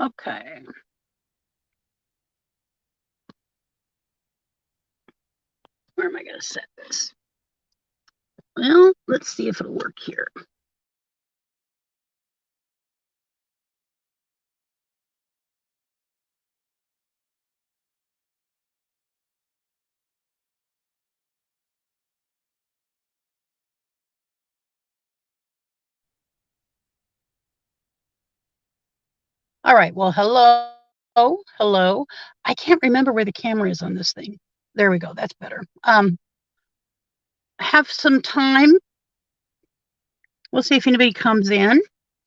Okay. Where am I going to set this? Well, let's see if it'll work here. All right. Well, hello. Hello. I can't remember where the camera is on this thing. There we go. That's better. Have some time. We'll see if anybody comes in.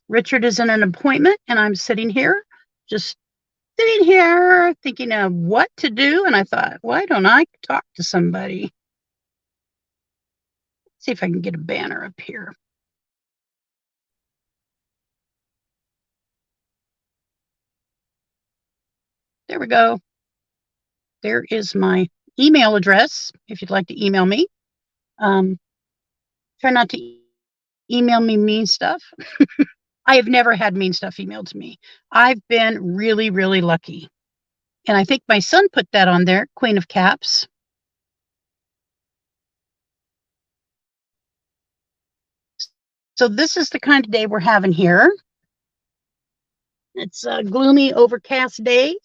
Richard is in an appointment, and I'm sitting here, just sitting here thinking of what to do. And I thought, why don't I talk to somebody? Let's see if I can get a banner up here. There we go. There is my email address if you'd like to email me. Try not to email me mean stuff. I have never had mean stuff emailed to me. I've been really, really lucky. And I think my son put that on there, Queen of Caps. So this is the kind of day we're having here. It's a gloomy, overcast day.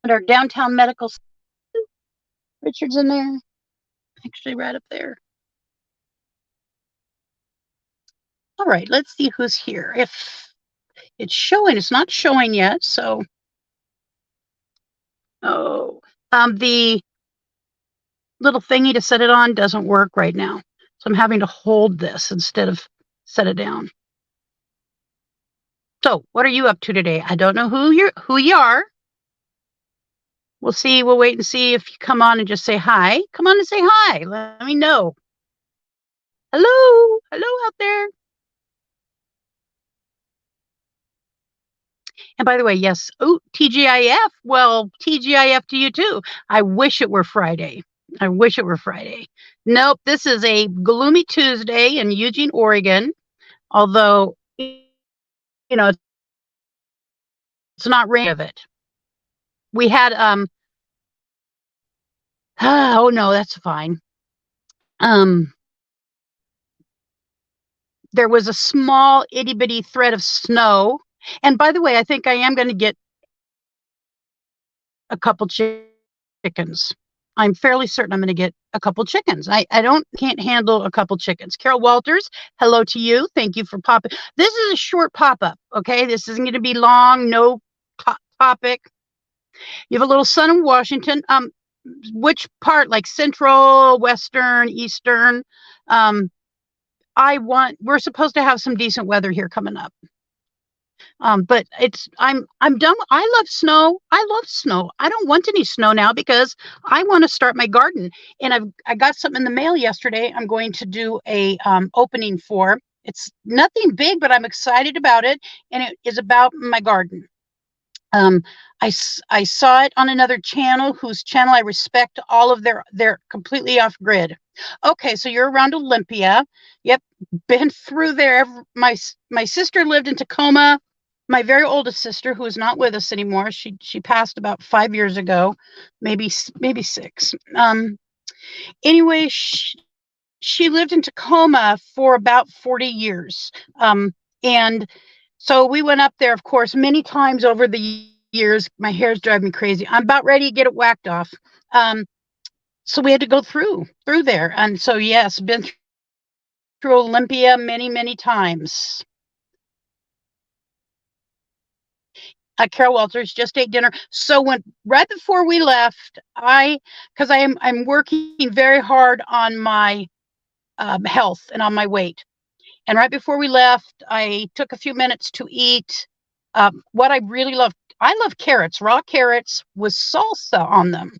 At our downtown medical center. Richard's in there. Actually, right up there. All right, let's see who's here. If it's showing, it's not showing yet. So, the little thingy to set it on doesn't work right now. So I'm having to hold this instead of set it down. So what are you up to today? I don't know who you are. We'll see. We'll wait and see if you come on and just say hi. Come on and say hi. Let me know. Hello. Hello out there. And by the way, yes. Oh, TGIF. Well, TGIF to you too. I wish it were Friday. I wish it were Friday. Nope. This is a gloomy Tuesday in Eugene, Oregon. Although, you know, it's not rain of it. We had oh no, that's fine. There was a small itty bitty thread of snow. And by the way, I think I am going to get a couple chickens. I'm fairly certain I'm going to get a couple chickens. I can't handle a couple chickens. Carol Walters, hello to you. Thank you for popping. This is a short pop-up, okay? This isn't going to be long, no topic. You have a little sun in Washington. Which part, like central, western, eastern? We're supposed to have some decent weather here coming up. But I'm done. I love snow. I love snow. I don't want any snow now because I want to start my garden. And I got something in the mail yesterday. I'm going to do a opening for. It's nothing big, but I'm excited about it. And it is about my garden. I saw it on another channel whose channel I respect all of they're completely off grid. Okay, so you're around Olympia. Yep, been through there. My sister lived in Tacoma. My very oldest sister, who is not with us anymore, she passed about 5 years ago, maybe 6. Anyway, she lived in Tacoma for about 40 years. And so we went up there, of course, many times over the years. My hair's driving me crazy. I'm about ready to get it whacked off. So we had to go through there. And so, yes, been through Olympia many, many times. Carol Walters just ate dinner. So right before we left, because I'm working very hard on my health and on my weight. And right before we left, I took a few minutes to eat what I really love. I love carrots, raw carrots with salsa on them.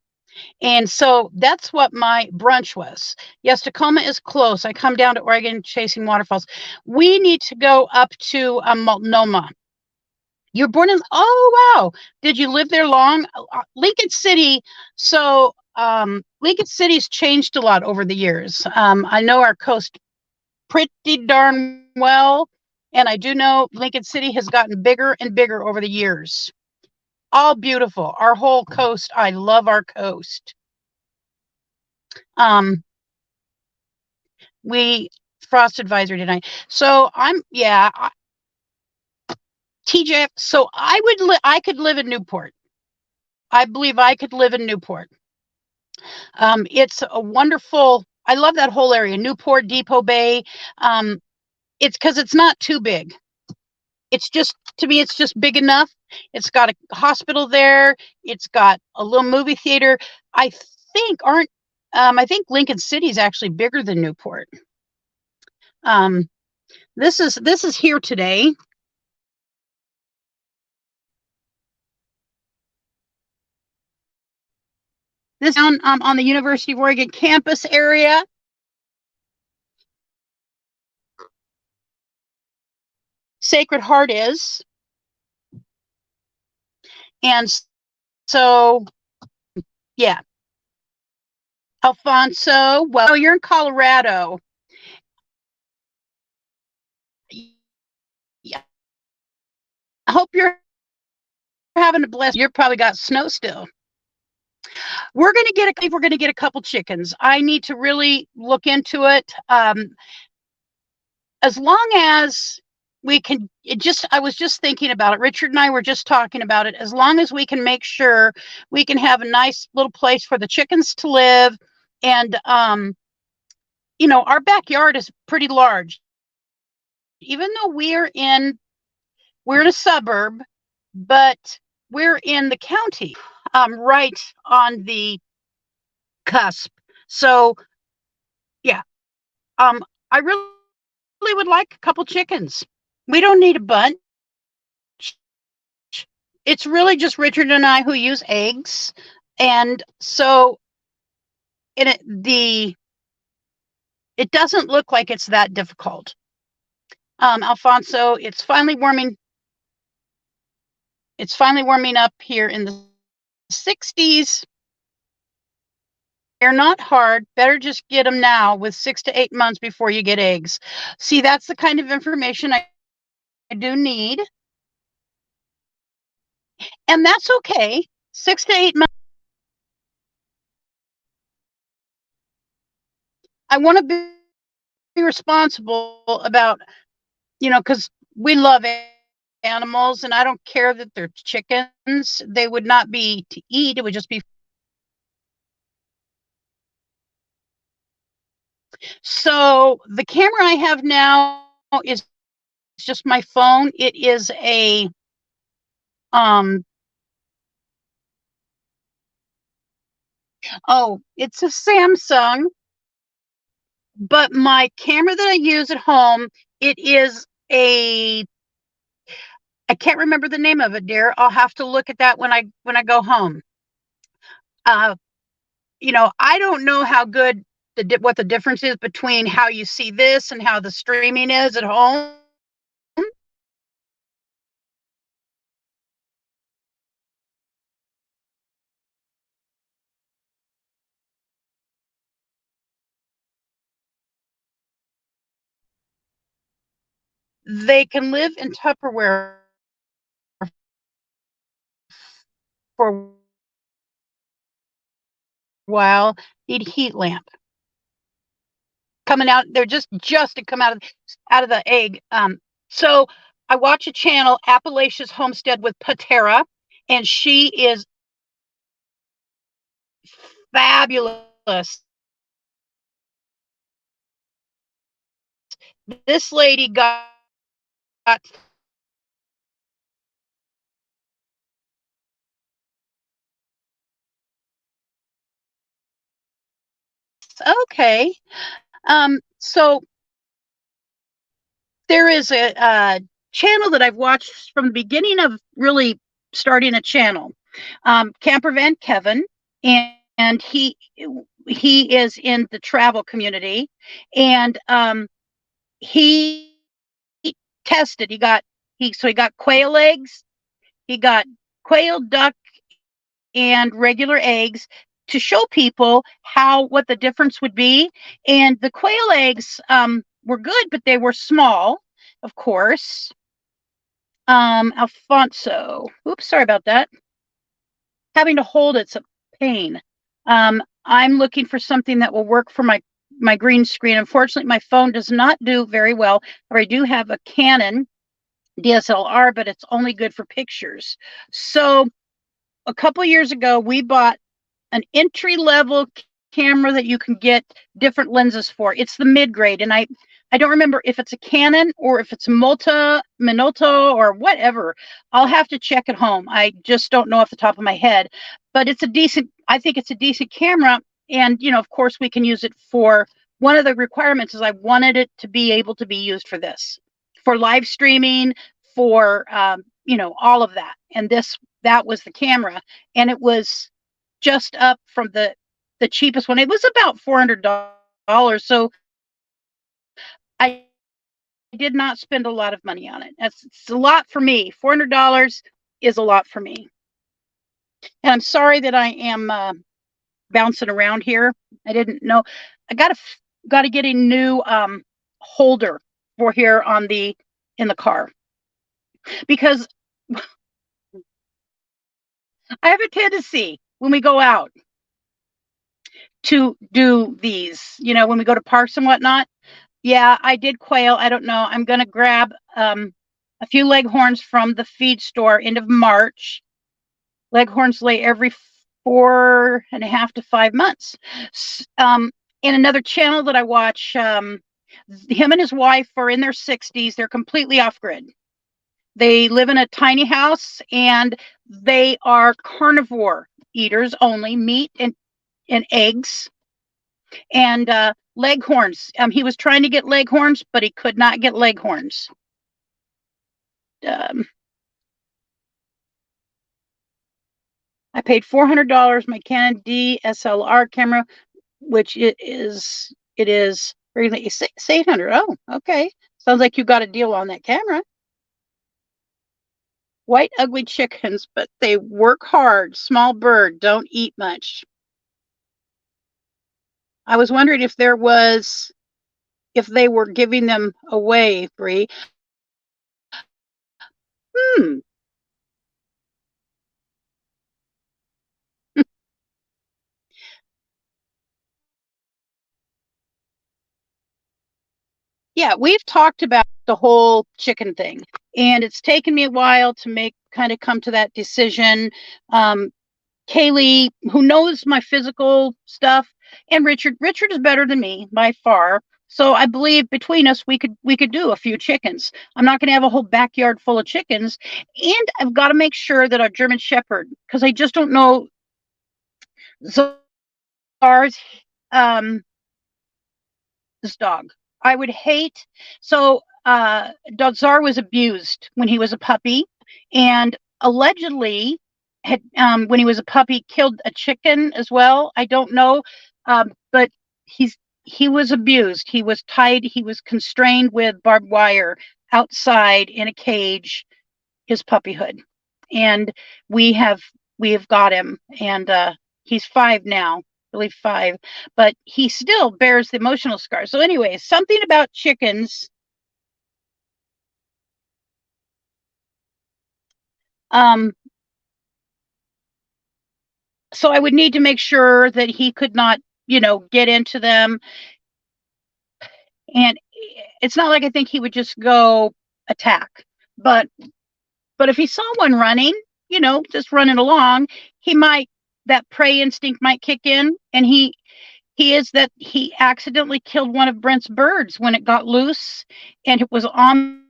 And so that's what my brunch was. Yes, Tacoma is close. I come down to Oregon chasing waterfalls. We need to go up to Multnomah. You're born in, oh, wow. Did you live there long? Lincoln City. So Lincoln City's changed a lot over the years. I know our coast pretty darn well. And I do know Lincoln City has gotten bigger and bigger over the years. All beautiful. Our whole coast. I love our coast. We frost advisory tonight. So TJ. So I could live in Newport. I believe I could live in Newport. It's a wonderful. I love that whole area. Newport, Depot Bay. It's because it's not too big. It's just, to me, it's just big enough. It's got a hospital there. It's got a little movie theater. I think Lincoln City is actually bigger than Newport. This is here today. This down on the University of Oregon campus area. Sacred Heart is. And so, yeah. Alfonso, well, you're in Colorado. Yeah. I hope you're having a blessed. You've probably got snow still. We're going to get a couple chickens. I need to really look into it. As long as we can, I was just thinking about it. Richard and I were just talking about it. As long as we can make sure we can have a nice little place for the chickens to live. And, our backyard is pretty large. Even though we're in a suburb, but we're in the county, right on the cusp. So, yeah, I really would like a couple chickens. We don't need a bunch. It's really just Richard and I who use eggs. And so it doesn't look like it's that difficult. Alfonso, it's finally warming up here in the 60s. They're not hard. Better just get them now with 6 to 8 months before you get eggs. See, that's the kind of information I do need. And that's okay. 6 to 8 months. I want to be responsible about, because we love animals, and I don't care that they're chickens. They would not be to eat. It would just be. So the camera I have now is just my phone. It is a it's a Samsung, but my camera that I use at home, it is I can't remember the name of it, dear. I'll have to look at that when I go home. I don't know how good what the difference is between how you see this and how the streaming is at home. They can live in Tupperware for a while. Need a heat lamp. Coming out, they're just to come out of the egg. So I watch a channel, Appalachia's Homestead with Patera, and she is fabulous. This lady got okay. So there is a channel that I've watched from the beginning of really starting a channel, Camper Van Kevin, and he is in the travel community, and he tested. He got quail eggs, he got quail, duck, and regular eggs to show people what the difference would be. And the quail eggs, were good, but they were small, of course. Alfonso. Oops, sorry about that. Having to hold it's a pain. I'm looking for something that will work for my green screen. Unfortunately, my phone does not do very well. I do have a Canon DSLR, but it's only good for pictures. So a couple years ago, we bought an entry-level camera that you can get different lenses for. It's the mid-grade, and I don't remember if it's a Canon or if it's Minolta or whatever. I'll have to check at home. I just don't know off the top of my head, but it's a decent, I think it's a decent camera. And, you know, of course we can use it for, one of the requirements is I wanted it to be able to be used for this, for live streaming, for, you know, all of that. And that was the camera. And it was just up from the cheapest one. It was about $400. So I did not spend a lot of money on it. It's a lot for me. $400 is a lot for me. And I'm sorry that I am bouncing around here. I didn't know. I got to get a new holder for here on in the car, because I have a tendency when we go out to do these, you know, when we go to parks and whatnot. Yeah, I did quail. I don't know. I'm going to grab a few leghorns from the feed store end of March. Leghorns lay every 4.5 to 5 months. In another channel that I watch, him and his wife are in their 60s. They're completely off grid. They live in a tiny house, and they are carnivore eaters only, meat and eggs. And leghorns. He was trying to get leghorns, but he could not get leghorns. I paid $400. My Canon DSLR camera, which it is really, it's $800. Oh, okay. Sounds like you got a deal on that camera. White ugly chickens, but they work hard. Small bird, don't eat much. I was wondering if they were giving them away, Bree. Yeah, we've talked about the whole chicken thing, and it's taken me a while to kind of come to that decision. Kaylee, who knows my physical stuff, and Richard is better than me by far. So I believe between us we could do a few chickens. I'm not going to have a whole backyard full of chickens, and I've got to make sure that our German Shepherd, because I just don't know Czar's this dog. I would hate, so Czar was abused when he was a puppy, and allegedly had when he was a puppy killed a chicken as well. I don't know, but he was abused. He was tied. He was constrained with barbed wire outside in a cage his puppyhood, and we have got him, and he's 5 now. I believe 5, but he still bears the emotional scars. So anyway, something about chickens. So I would need to make sure that he could not, you know, get into them. And it's not like I think he would just go attack, but if he saw one running, you know, just running along, that prey instinct might kick in, and he accidentally killed one of Brent's birds when it got loose, and it was on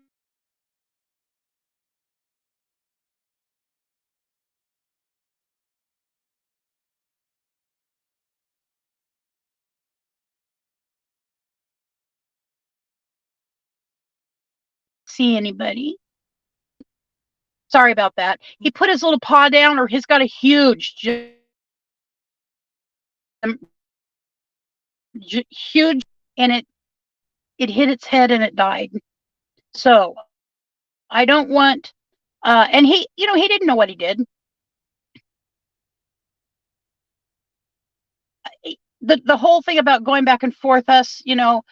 see anybody. Sorry about that. He put his little paw down, or he's got a huge, and it hit its head and it died. So I don't want, and he, you know, he didn't know what he did. The whole thing about going back and forth, us, you know,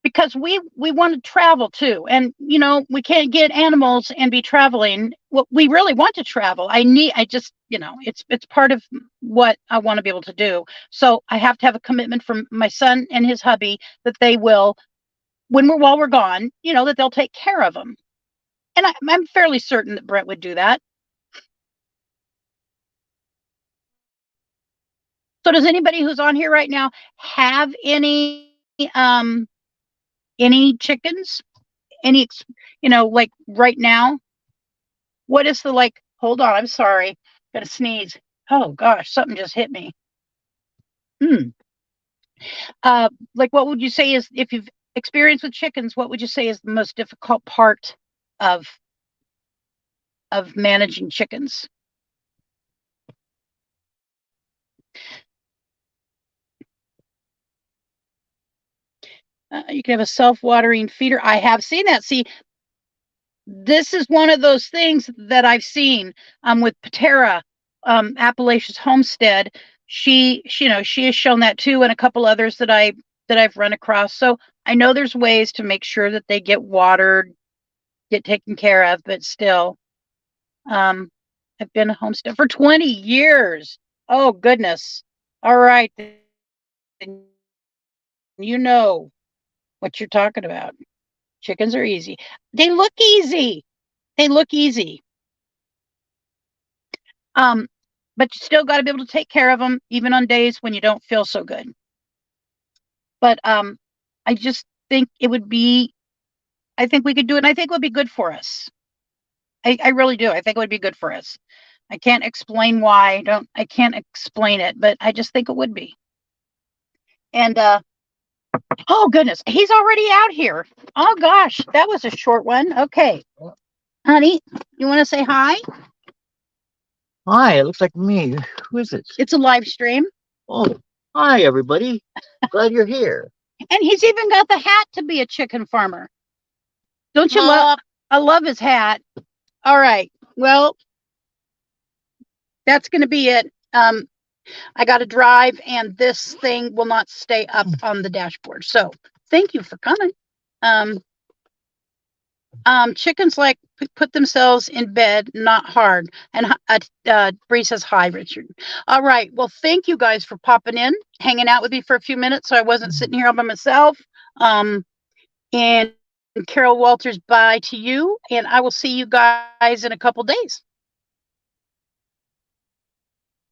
because we want to travel too, and we can't get animals and be traveling. Well, we really want to travel. I just, it's part of what I want to be able to do. So I have to have a commitment from my son and his hubby that they will, while we're gone, that they'll take care of them. And I'm fairly certain that Brett would do that. So does anybody who's on here right now have any chickens? Any, like right now? What is the hold on, I'm sorry. Gotta sneeze. Oh gosh, something just hit me. What would you say is, if you've experienced with chickens, what would you say is the most difficult part of managing chickens? You can have a self-watering feeder. I have seen that. See, this is one of those things that I've seen with Patera, Appalachia's Homestead. She has shown that too, and a couple others that I've run across. So I know there's ways to make sure that they get watered, get taken care of, but still, I've been a homestead for 20 years. Oh goodness. All right. You know what you're talking about. Chickens are easy. They look easy. They look easy. But you still got to be able to take care of them, even on days when you don't feel so good. But I just think it would be, I think we could do it, and I think it would be good for us. I really do. I think it would be good for us. I can't explain why. I can't explain it, but I just think it would be. And oh goodness, he's already out here. Oh gosh, that was a short one. Okay, honey, you want to say hi? Hi, it looks like me. Who is it? It's a live stream. Oh, hi everybody. Glad you're here. And he's even got the hat to be a chicken farmer. Don't you love? I love his hat. All right. Well, that's going to be it. I got to drive, and this thing will not stay up on the dashboard. So thank you for coming. Chickens put themselves in bed, not hard. And Bree says hi, Richard. All right. Well, thank you guys for popping in, hanging out with me for a few minutes, so I wasn't sitting here all by myself. And Carol Walters, bye to you, and I will see you guys in a couple days.